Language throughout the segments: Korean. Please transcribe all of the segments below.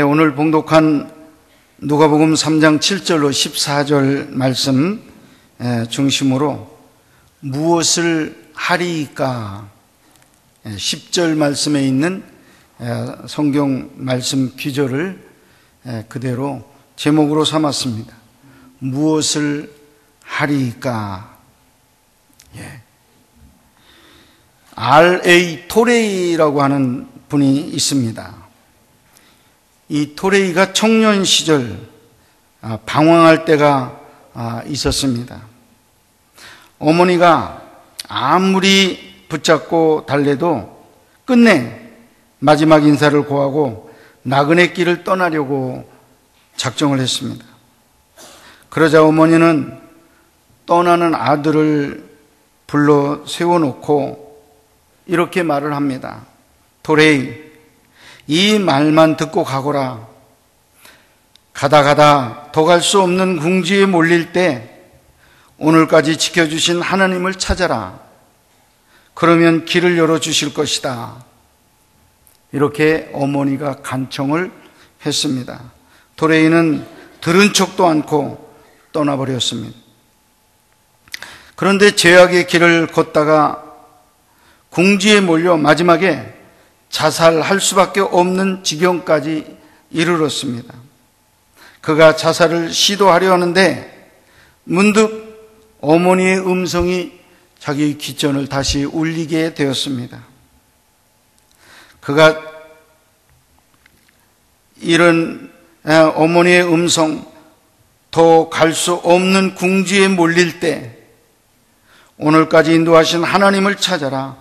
오늘 봉독한 누가복음 3장 7절로 14절 말씀 중심으로 무엇을 하리이까 10절 말씀에 있는 성경 말씀 귀절을 그대로 제목으로 삼았습니다. 무엇을 하리이까. R.A. 토레이라고 하는 분이 있습니다. 이 토레이가 청년 시절 방황할 때가 있었습니다. 어머니가 아무리 붙잡고 달래도 끝내 마지막 인사를 고하고 나그네 길을 떠나려고 작정을 했습니다. 그러자 어머니는 떠나는 아들을 불러 세워놓고 이렇게 말을 합니다. 토레이, 이 말만 듣고 가거라. 가다 더 갈 수 없는 궁지에 몰릴 때 오늘까지 지켜주신 하나님을 찾아라. 그러면 길을 열어주실 것이다. 이렇게 어머니가 간청을 했습니다. 토레이는 들은 척도 않고 떠나버렸습니다. 그런데 죄악의 길을 걷다가 궁지에 몰려 마지막에 자살할 수밖에 없는 지경까지 이르렀습니다. 그가 자살을 시도하려 하는데 문득 어머니의 음성이 자기 귓전을 다시 울리게 되었습니다. 그가 이런 어머니의 음성, 더 갈 수 없는 궁지에 몰릴 때 오늘까지 인도하신 하나님을 찾아라.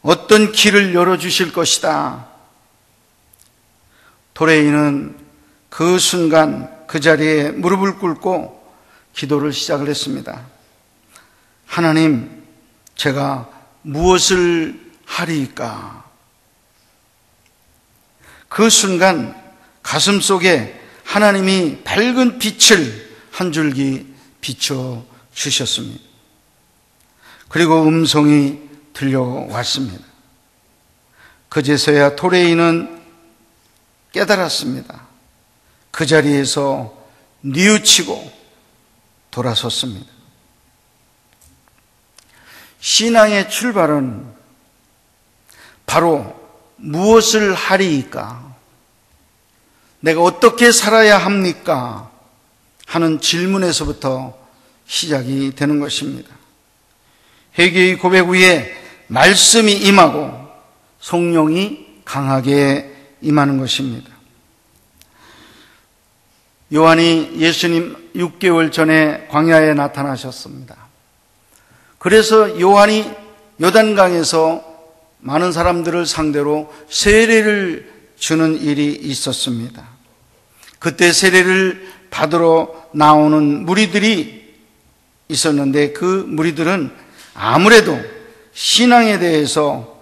어떤 길을 열어주실 것이다. 토레이는 그 순간 그 자리에 무릎을 꿇고 기도를 시작을 했습니다. 하나님, 제가 무엇을 하리이까? 그 순간 가슴 속에 하나님이 밝은 빛을 한 줄기 비춰 주셨습니다. 그리고 음성이 들려왔습니다. 그제서야 토레이는 깨달았습니다. 그 자리에서 뉘우치고 돌아섰습니다. 신앙의 출발은 바로 무엇을 하리이까? 내가 어떻게 살아야 합니까? 하는 질문에서부터 시작이 되는 것입니다. 회개의 고백 위에 말씀이 임하고 성령이 강하게 임하는 것입니다. 요한이 예수님 6개월 전에 광야에 나타나셨습니다. 그래서 요한이 요단강에서 많은 사람들을 상대로 세례를 주는 일이 있었습니다. 그때 세례를 받으러 나오는 무리들이 있었는데 그 무리들은 아무래도 신앙에 대해서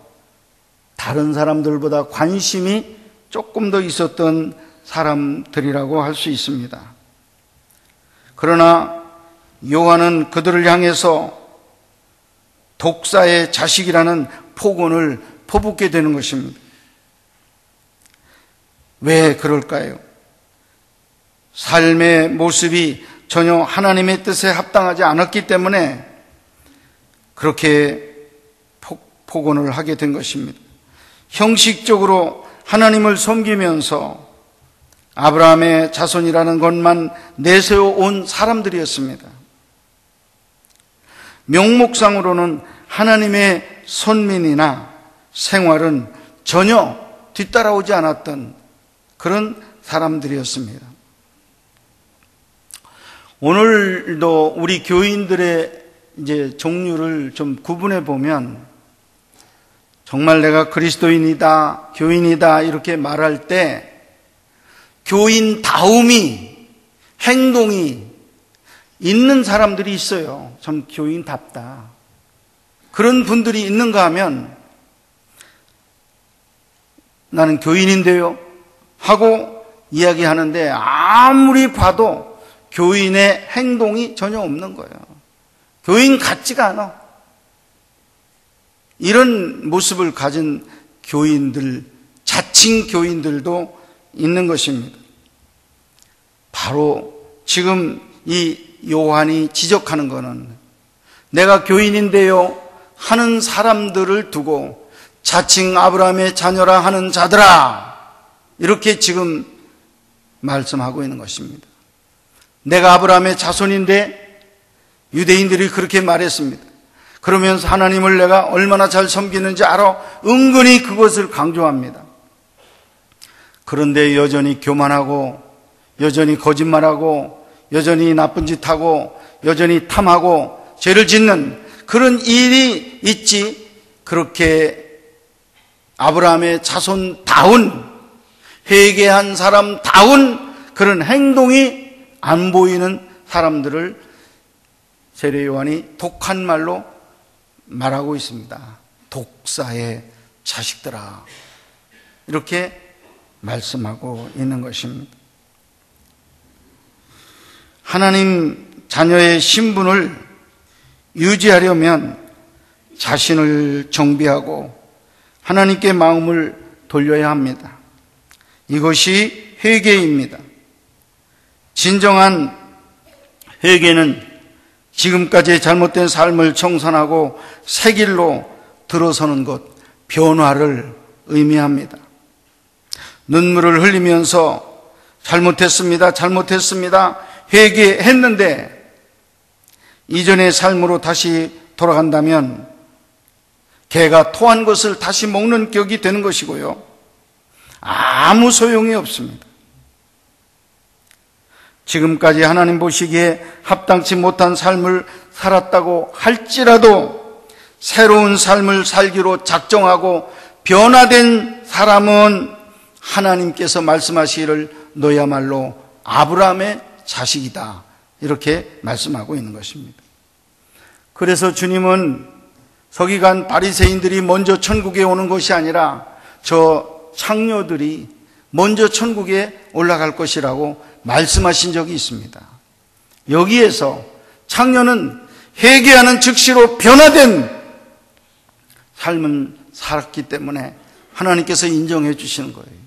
다른 사람들보다 관심이 조금 더 있었던 사람들이라고 할 수 있습니다. 그러나 요한은 그들을 향해서 독사의 자식이라는 폭언을 퍼붓게 되는 것입니다. 왜 그럴까요? 삶의 모습이 전혀 하나님의 뜻에 합당하지 않았기 때문에 그렇게 폭언을 하게 된 것입니다. 형식적으로 하나님을 섬기면서 아브라함의 자손이라는 것만 내세워 온 사람들이었습니다. 명목상으로는 하나님의 선민이나 생활은 전혀 뒤따라오지 않았던 그런 사람들이었습니다. 오늘도 우리 교인들의 이제 종류를 좀 구분해 보면 정말 내가 그리스도인이다, 교인이다 이렇게 말할 때 교인다움이, 행동이 있는 사람들이 있어요. 참 교인답다. 그런 분들이 있는가 하면 나는 교인인데요 하고 이야기하는데 아무리 봐도 교인의 행동이 전혀 없는 거예요. 교인 같지가 않아. 이런 모습을 가진 교인들, 자칭 교인들도 있는 것입니다. 바로 지금 이 요한이 지적하는 것은 내가 교인인데요 하는 사람들을 두고 자칭 아브라함의 자녀라 하는 자들아, 이렇게 지금 말씀하고 있는 것입니다. 내가 아브라함의 자손인데, 유대인들이 그렇게 말했습니다. 그러면서 하나님을 내가 얼마나 잘 섬기는지 알아? 은근히 그것을 강조합니다. 그런데 여전히 교만하고, 여전히 거짓말하고, 여전히 나쁜 짓하고, 여전히 탐하고 죄를 짓는 그런 일이 있지, 그렇게 아브라함의 자손다운, 회개한 사람다운 그런 행동이 안 보이는 사람들을 세례 요한이 독한 말로 말하고 있습니다. 독사의 자식들아, 이렇게 말씀하고 있는 것입니다. 하나님 자녀의 신분을 유지하려면 자신을 정비하고 하나님께 마음을 돌려야 합니다. 이것이 회개입니다. 진정한 회개는 지금까지의 잘못된 삶을 청산하고 새 길로 들어서는 것, 변화를 의미합니다. 눈물을 흘리면서 잘못했습니다, 회개했는데 이전의 삶으로 다시 돌아간다면 개가 토한 것을 다시 먹는 격이 되는 것이고요, 아무 소용이 없습니다. 지금까지 하나님 보시기에 합당치 못한 삶을 살았다고 할지라도 새로운 삶을 살기로 작정하고 변화된 사람은 하나님께서 말씀하시기를 너야말로 아브라함의 자식이다, 이렇게 말씀하고 있는 것입니다. 그래서 주님은 서기관 바리새인들이 먼저 천국에 오는 것이 아니라 저 창녀들이 먼저 천국에 올라갈 것이라고 말씀하신 적이 있습니다. 여기에서 창녀는 회개하는 즉시로 변화된 삶을 살았기 때문에 하나님께서 인정해 주시는 거예요.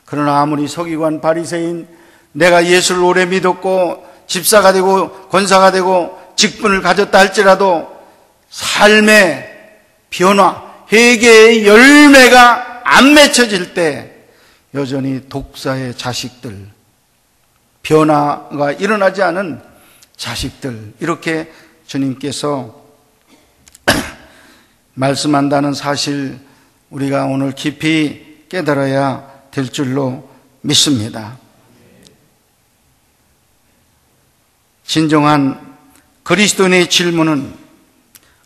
그러나 아무리 서기관 바리새인, 내가 예수를 오래 믿었고 집사가 되고 권사가 되고 직분을 가졌다 할지라도 삶의 변화, 회개의 열매가 안 맺혀질 때 여전히 독사의 자식들, 변화가 일어나지 않은 자식들, 이렇게 주님께서 말씀한다는 사실, 우리가 오늘 깊이 깨달아야 될 줄로 믿습니다. 진정한 그리스도인의 질문은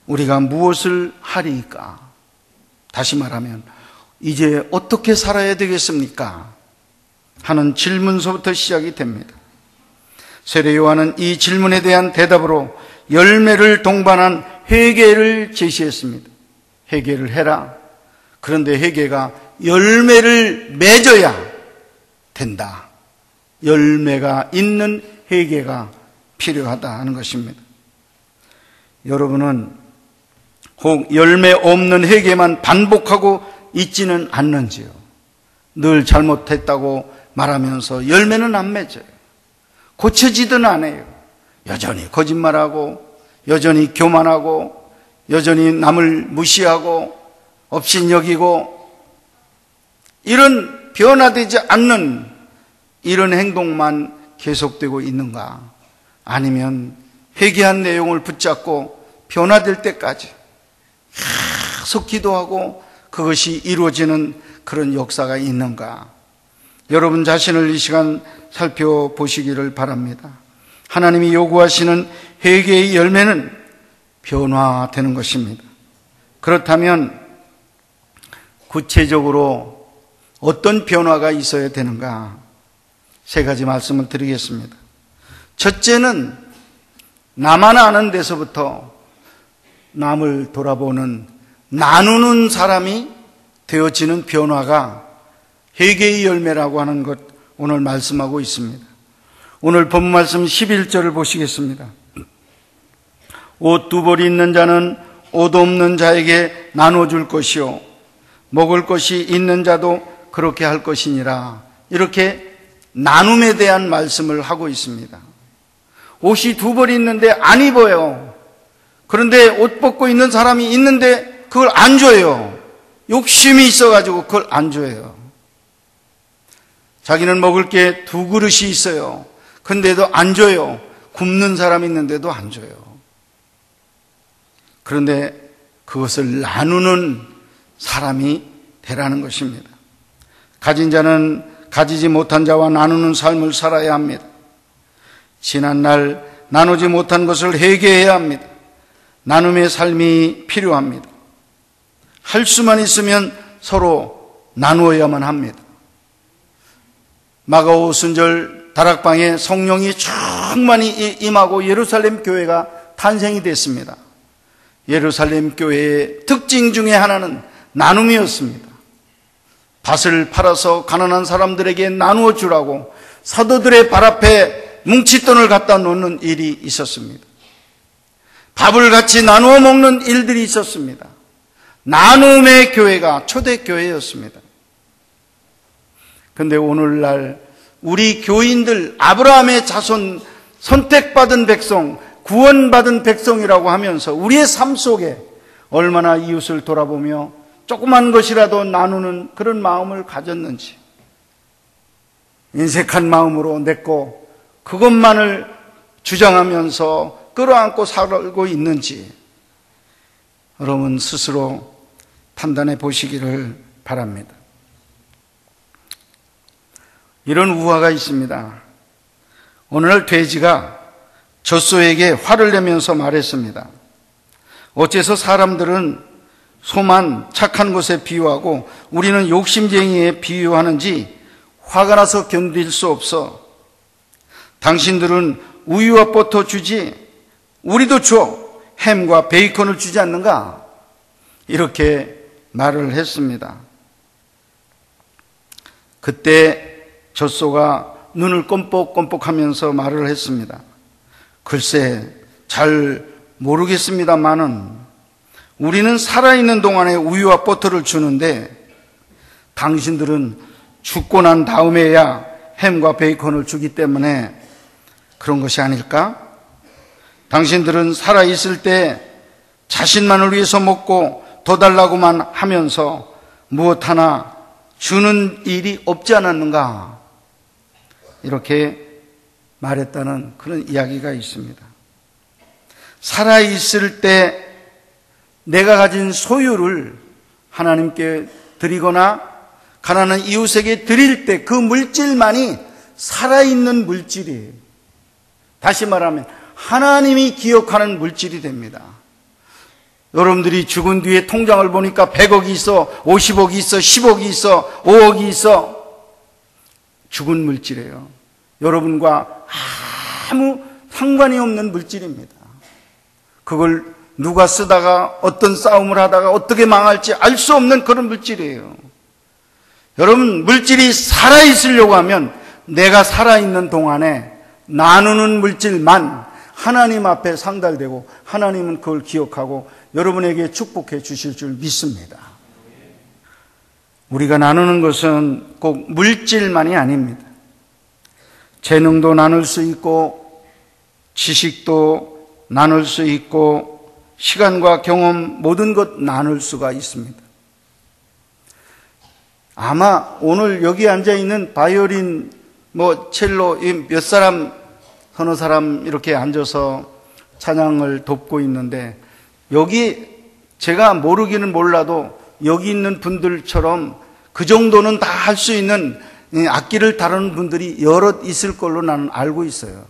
우리가 무엇을 하리까? 다시 말하면 이제 어떻게 살아야 되겠습니까? 하는 질문서부터 시작이 됩니다. 세례 요한은 이 질문에 대한 대답으로 열매를 동반한 회개를 제시했습니다. 회개를 해라. 그런데 회개가 열매를 맺어야 된다. 열매가 있는 회개가 필요하다 하는 것입니다. 여러분은 혹 열매 없는 회개만 반복하고 있지는 않는지요? 늘 잘못했다고 말하면서 열매는 안 맺어요. 고쳐지든 안 해요. 여전히 거짓말하고, 여전히 교만하고, 여전히 남을 무시하고 업신여기고, 이런 변화되지 않는 이런 행동만 계속되고 있는가? 아니면 회개한 내용을 붙잡고 변화될 때까지 계속 기도하고 그것이 이루어지는 그런 역사가 있는가? 여러분 자신을 이 시간 살펴보시기를 바랍니다. 하나님이 요구하시는 회개의 열매는 변화되는 것입니다. 그렇다면 구체적으로 어떤 변화가 있어야 되는가? 세 가지 말씀을 드리겠습니다. 첫째는 나만 아는 데서부터 남을 돌아보는, 나누는 사람이 되어지는 변화가 회개의 열매라고 하는 것, 오늘 말씀하고 있습니다. 오늘 본문 말씀 11절을 보시겠습니다. 옷 두 벌이 있는 자는 옷 없는 자에게 나눠줄 것이요 먹을 것이 있는 자도 그렇게 할 것이니라. 이렇게 나눔에 대한 말씀을 하고 있습니다. 옷이 두 벌 있는데 안 입어요. 그런데 옷 벗고 있는 사람이 있는데 그걸 안 줘요. 욕심이 있어가지고 그걸 안 줘요. 자기는 먹을 게 두 그릇이 있어요. 근데도 안 줘요. 굶는 사람이 있는데도 안 줘요. 그런데 그것을 나누는 사람이 되라는 것입니다. 가진 자는 가지지 못한 자와 나누는 삶을 살아야 합니다. 지난날 나누지 못한 것을 회개해야 합니다. 나눔의 삶이 필요합니다. 할 수만 있으면 서로 나누어야만 합니다. 마가오 순절 다락방에 성령이 충만히 임하고 예루살렘 교회가 탄생이 됐습니다. 예루살렘 교회의 특징 중에 하나는 나눔이었습니다. 밭을 팔아서 가난한 사람들에게 나누어 주라고 사도들의 발 앞에 뭉칫돈을 갖다 놓는 일이 있었습니다. 밥을 같이 나누어 먹는 일들이 있었습니다. 나눔의 교회가 초대교회였습니다. 그런데 오늘날 우리 교인들, 아브라함의 자손, 선택받은 백성, 구원받은 백성이라고 하면서 우리의 삶 속에 얼마나 이웃을 돌아보며 조그만 것이라도 나누는 그런 마음을 가졌는지, 인색한 마음으로 내고 그것만을 주장하면서 끌어안고 살고 있는지 여러분 스스로 판단해 보시기를 바랍니다. 이런 우화가 있습니다. 오늘날 돼지가 젖소에게 화를 내면서 말했습니다. 어째서 사람들은 소만 착한 것에 비유하고 우리는 욕심쟁이에 비유하는지 화가 나서 견딜 수 없어. 당신들은 우유와 버터 주지 우리도 줘. 햄과 베이컨을 주지 않는가? 이렇게 말을 했습니다. 그때 젖소가 눈을 껌뻑껌뻑하면서 말을 했습니다. 글쎄 잘 모르겠습니다마는 우리는 살아있는 동안에 우유와 버터를 주는데 당신들은 죽고 난 다음에야 햄과 베이컨을 주기 때문에 그런 것이 아닐까? 당신들은 살아있을 때 자신만을 위해서 먹고 더 달라고만 하면서 무엇 하나 주는 일이 없지 않았는가? 이렇게 말했다는 그런 이야기가 있습니다. 살아있을 때 내가 가진 소유를 하나님께 드리거나 가난한 이웃에게 드릴 때 그 물질만이 살아있는 물질이에요. 다시 말하면 하나님이 기억하는 물질이 됩니다. 여러분들이 죽은 뒤에 통장을 보니까 100억이 있어, 50억이 있어, 10억이 있어, 5억이 있어. 죽은 물질이에요. 여러분과 아무 상관이 없는 물질입니다. 그걸 누가 쓰다가 어떤 싸움을 하다가 어떻게 망할지 알 수 없는 그런 물질이에요. 여러분, 물질이 살아있으려고 하면 내가 살아있는 동안에 나누는 물질만 하나님 앞에 상달되고 하나님은 그걸 기억하고 여러분에게 축복해 주실 줄 믿습니다. 우리가 나누는 것은 꼭 물질만이 아닙니다. 재능도 나눌 수 있고 지식도 나눌 수 있고 시간과 경험 모든 것 나눌 수가 있습니다. 아마 오늘 여기 앉아있는 바이올린, 첼로 몇 사람, 서너 사람 이렇게 앉아서 찬양을 돕고 있는데 여기 제가 모르기는 몰라도 여기 있는 분들처럼 그 정도는 다 할 수 있는 악기를 다루는 분들이 여럿 있을 걸로 나는 알고 있어요.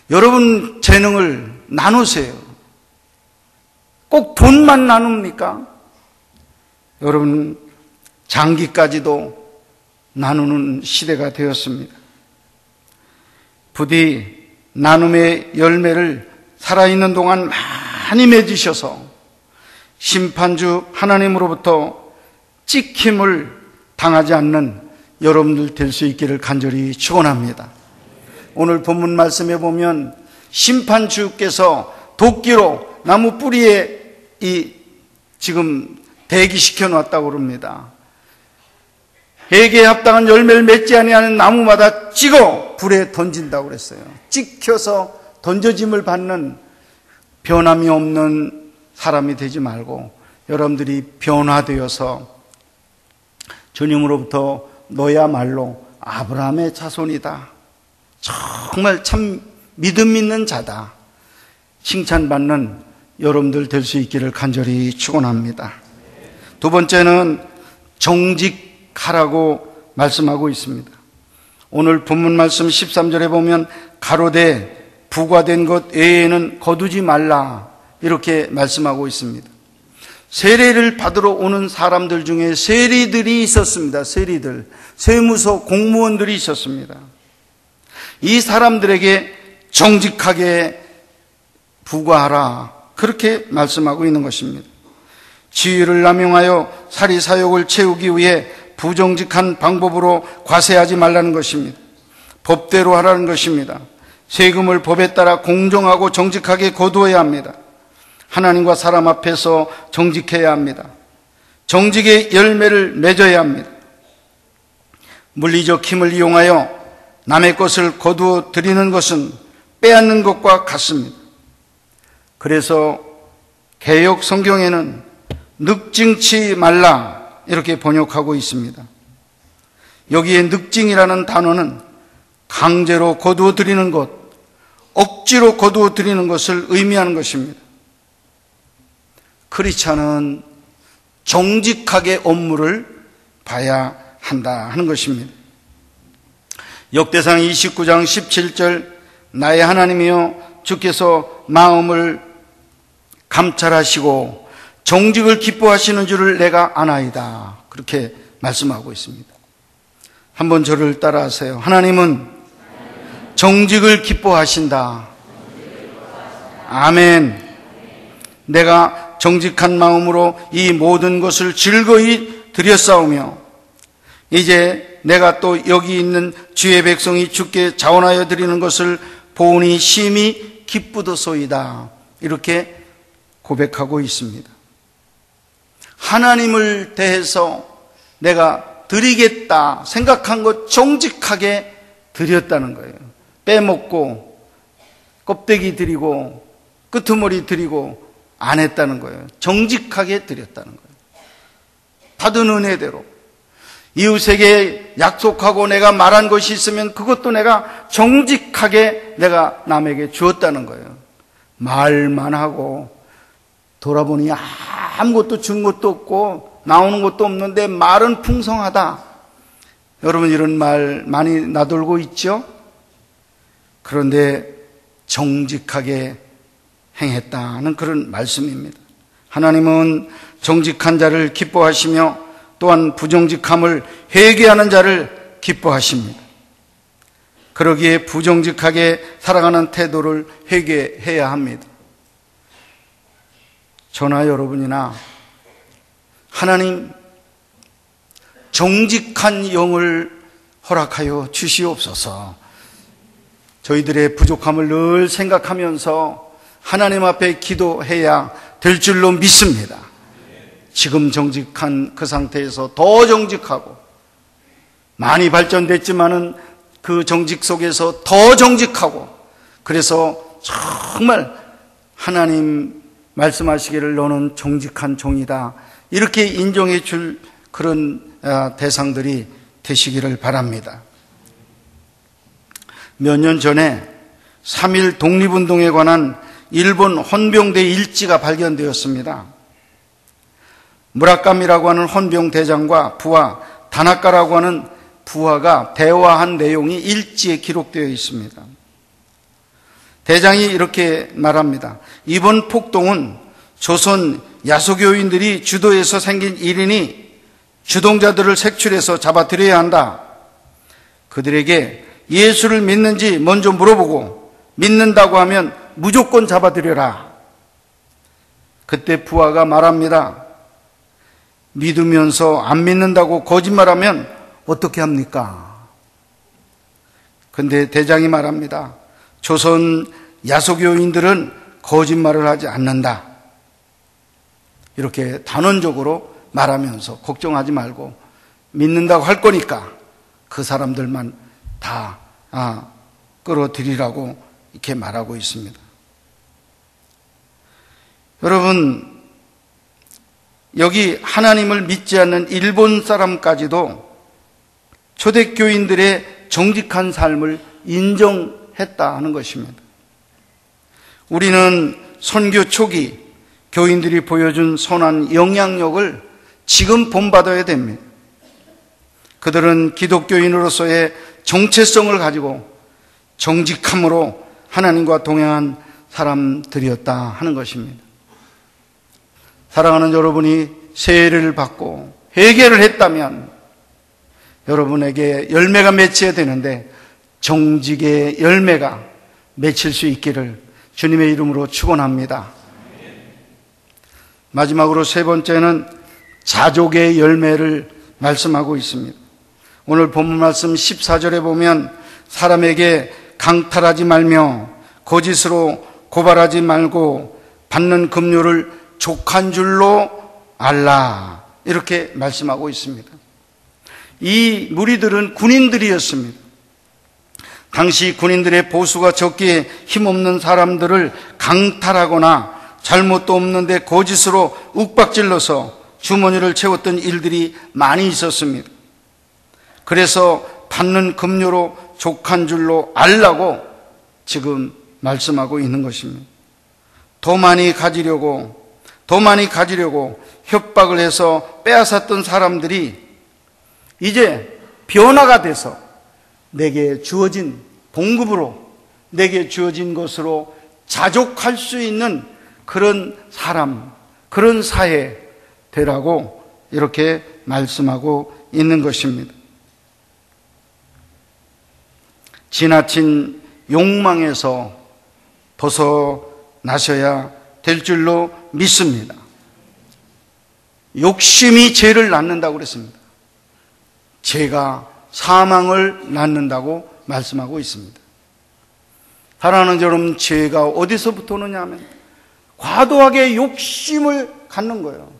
여러분 재능을 나누세요. 꼭 돈만 나눕니까? 여러분 장기까지도 나누는 시대가 되었습니다. 부디 나눔의 열매를 살아있는 동안 많이 맺으셔서 심판주 하나님으로부터 찍힘을 당하지 않는 여러분들 될 수 있기를 간절히 축원합니다. 오늘 본문 말씀에 보면 심판주께서 도끼로 나무 뿌리에 지금 대기시켜 놨다고 그럽니다. 회개에 합당한 열매를 맺지 아니하는 나무마다 찍어 불에 던진다고 그랬어요. 찍혀서 던져짐을 받는 변함이 없는 사람이 되지 말고 여러분들이 변화되어서 주님으로부터 너야말로 아브라함의 자손이다, 정말 참 믿음 있는 자다, 칭찬받는 여러분들 될 수 있기를 간절히 축원합니다. 두 번째는 정직하라고 말씀하고 있습니다. 오늘 본문 말씀 13절에 보면 가로되 부과된 것 외에는 거두지 말라, 이렇게 말씀하고 있습니다. 세례를 받으러 오는 사람들 중에 세리들이 있었습니다. 세리들, 세무서 공무원들이 있었습니다. 이 사람들에게 정직하게 부과하라, 그렇게 말씀하고 있는 것입니다. 지위를 남용하여 사리사욕을 채우기 위해 부정직한 방법으로 과세하지 말라는 것입니다. 법대로 하라는 것입니다. 세금을 법에 따라 공정하고 정직하게 거두어야 합니다. 하나님과 사람 앞에서 정직해야 합니다. 정직의 열매를 맺어야 합니다. 물리적 힘을 이용하여 남의 것을 거두어 드리는 것은 빼앗는 것과 같습니다. 그래서 개역 성경에는 늑증치 말라, 이렇게 번역하고 있습니다. 여기에 늑증이라는 단어는 강제로 거두어 드리는 것, 억지로 거두어 드리는 것을 의미하는 것입니다. 크리스찬은 정직하게 업무를 봐야 한다 하는 것입니다. 역대상 29장 17절 나의 하나님이여 주께서 마음을 감찰하시고 정직을 기뻐하시는 줄을 내가 아나이다, 그렇게 말씀하고 있습니다. 한번 저를 따라하세요. 하나님은 정직을 기뻐하신다. 아멘. 내가 정직한 마음으로 이 모든 것을 즐거이 드렸사오며 이제 내가 또 여기 있는 주의 백성이 주께 자원하여 드리는 것을 보니 심히 기쁘도소이다, 이렇게 고백하고 있습니다. 하나님을 대해서 내가 드리겠다 생각한 것 정직하게 드렸다는 거예요. 빼먹고 껍데기 드리고 끄트머리 드리고 안 했다는 거예요. 정직하게 드렸다는 거예요. 받은 은혜대로. 이웃에게 약속하고 내가 말한 것이 있으면 그것도 내가 정직하게 내가 남에게 주었다는 거예요. 말만 하고 돌아보니 아무것도 준 것도 없고 나오는 것도 없는데 말은 풍성하다. 여러분 이런 말 많이 나돌고 있죠? 그런데 정직하게 행했다는 그런 말씀입니다. 하나님은 정직한 자를 기뻐하시며 또한 부정직함을 회개하는 자를 기뻐하십니다. 그러기에 부정직하게 살아가는 태도를 회개해야 합니다. 저나 여러분이나 하나님 정직한 영을 허락하여 주시옵소서. 저희들의 부족함을 늘 생각하면서 하나님 앞에 기도해야 될 줄로 믿습니다. 지금 정직한 그 상태에서 더 정직하고, 많이 발전됐지만은 그 정직 속에서 더 정직하고, 그래서 정말 하나님 말씀하시기를 너는 정직한 종이다, 이렇게 인정해 줄 그런 대상들이 되시기를 바랍니다. 몇 년 전에 3.1 독립운동에 관한 일본 헌병대 일지가 발견되었습니다. 무라카미라고 하는 헌병 대장과 부하 다나카라고 하는 부하가 대화한 내용이 일지에 기록되어 있습니다. 대장이 이렇게 말합니다. 이번 폭동은 조선 야소교인들이 주도해서 생긴 일이니 주동자들을 색출해서 잡아들여야 한다. 그들에게 예수를 믿는지 먼저 물어보고 믿는다고 하면 무조건 잡아들여라. 그때 부하가 말합니다. 믿으면서 안 믿는다고 거짓말하면 어떻게 합니까? 근데 대장이 말합니다. 조선 야소교인들은 거짓말을 하지 않는다. 이렇게 단언적으로 말하면서 걱정하지 말고 믿는다고 할 거니까 그 사람들만 다 끌어들이라고 이렇게 말하고 있습니다. 여러분, 여기 하나님을 믿지 않는 일본 사람까지도 초대교인들의 정직한 삶을 인정했다 하는 것입니다. 우리는 선교 초기 교인들이 보여준 선한 영향력을 지금 본받아야 됩니다. 그들은 기독교인으로서의 정체성을 가지고 정직함으로 하나님과 동행한 사람들이었다 하는 것입니다. 사랑하는 여러분이 세례를 받고 회개를 했다면 여러분에게 열매가 맺혀야 되는데 정직의 열매가 맺힐 수 있기를 주님의 이름으로 축원합니다. 마지막으로 세 번째는 자족의 열매를 말씀하고 있습니다. 오늘 본문 말씀 14절에 보면 사람에게 강탈하지 말며 거짓으로 고발하지 말고 받는 급료를 족한 줄로 알라, 이렇게 말씀하고 있습니다. 이 무리들은 군인들이었습니다. 당시 군인들의 보수가 적기에 힘없는 사람들을 강탈하거나 잘못도 없는데 거짓으로 욱박질러서 주머니를 채웠던 일들이 많이 있었습니다. 그래서 받는 급료로 족한 줄로 알라고 지금 말씀하고 있는 것입니다. 더 많이 가지려고 협박을 해서 빼앗았던 사람들이 이제 변화가 돼서 내게 주어진 봉급으로, 내게 주어진 것으로 자족할 수 있는 그런 사람, 그런 사회 되라고 이렇게 말씀하고 있는 것입니다. 지나친 욕망에서 벗어나셔야 될 줄로 믿습니다. 욕심이 죄를 낳는다고 그랬습니다. 죄가 사망을 낳는다고 말씀하고 있습니다. 사랑하는 여러분, 죄가 어디서부터 오느냐 하면 과도하게 욕심을 갖는 거예요.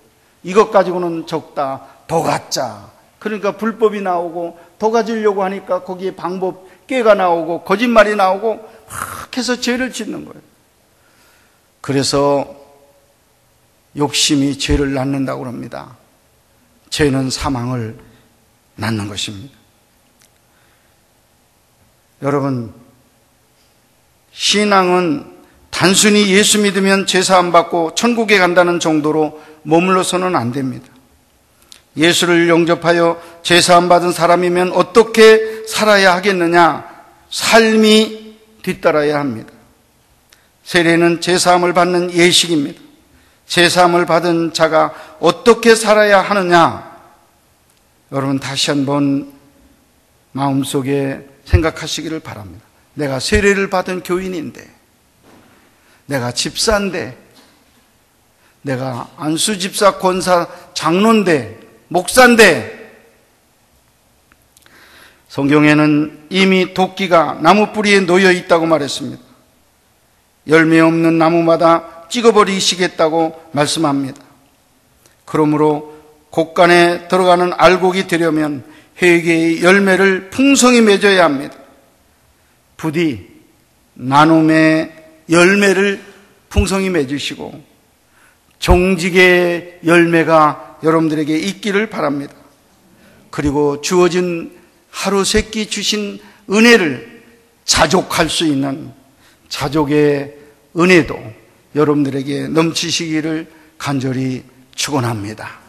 이것 가지고는 적다, 더 갖자. 그러니까 불법이 나오고 더 가지려고 하니까 거기에 방법, 꾀가 나오고 거짓말이 나오고 막 해서 죄를 짓는 거예요. 그래서 욕심이 죄를 낳는다고 합니다. 죄는 사망을 낳는 것입니다. 여러분, 신앙은 단순히 예수 믿으면 죄 사함 받고 천국에 간다는 정도로 머물러서는 안 됩니다. 예수를 영접하여 죄 사함 받은 사람이면 어떻게 살아야 하겠느냐? 삶이 뒤따라야 합니다. 세례는 죄 사함을 받는 예식입니다. 죄 사함을 받은 자가 어떻게 살아야 하느냐? 여러분, 다시 한번 마음속에 생각하시기를 바랍니다. 내가 세례를 받은 교인인데, 내가 집사인데, 내가 안수집사, 권사, 장로인데, 목사인데, 성경에는 이미 도끼가 나무 뿌리에 놓여 있다고 말했습니다. 열매 없는 나무마다 찍어버리시겠다고 말씀합니다. 그러므로 곳간에 들어가는 알곡이 되려면 회개의 열매를 풍성히 맺어야 합니다. 부디 나눔의 열매를 풍성히 맺으시고 정직의 열매가 여러분들에게 있기를 바랍니다. 그리고 주어진 하루 세끼 주신 은혜를 자족할 수 있는 자족의 은혜도 여러분들에게 넘치시기를 간절히 축원합니다.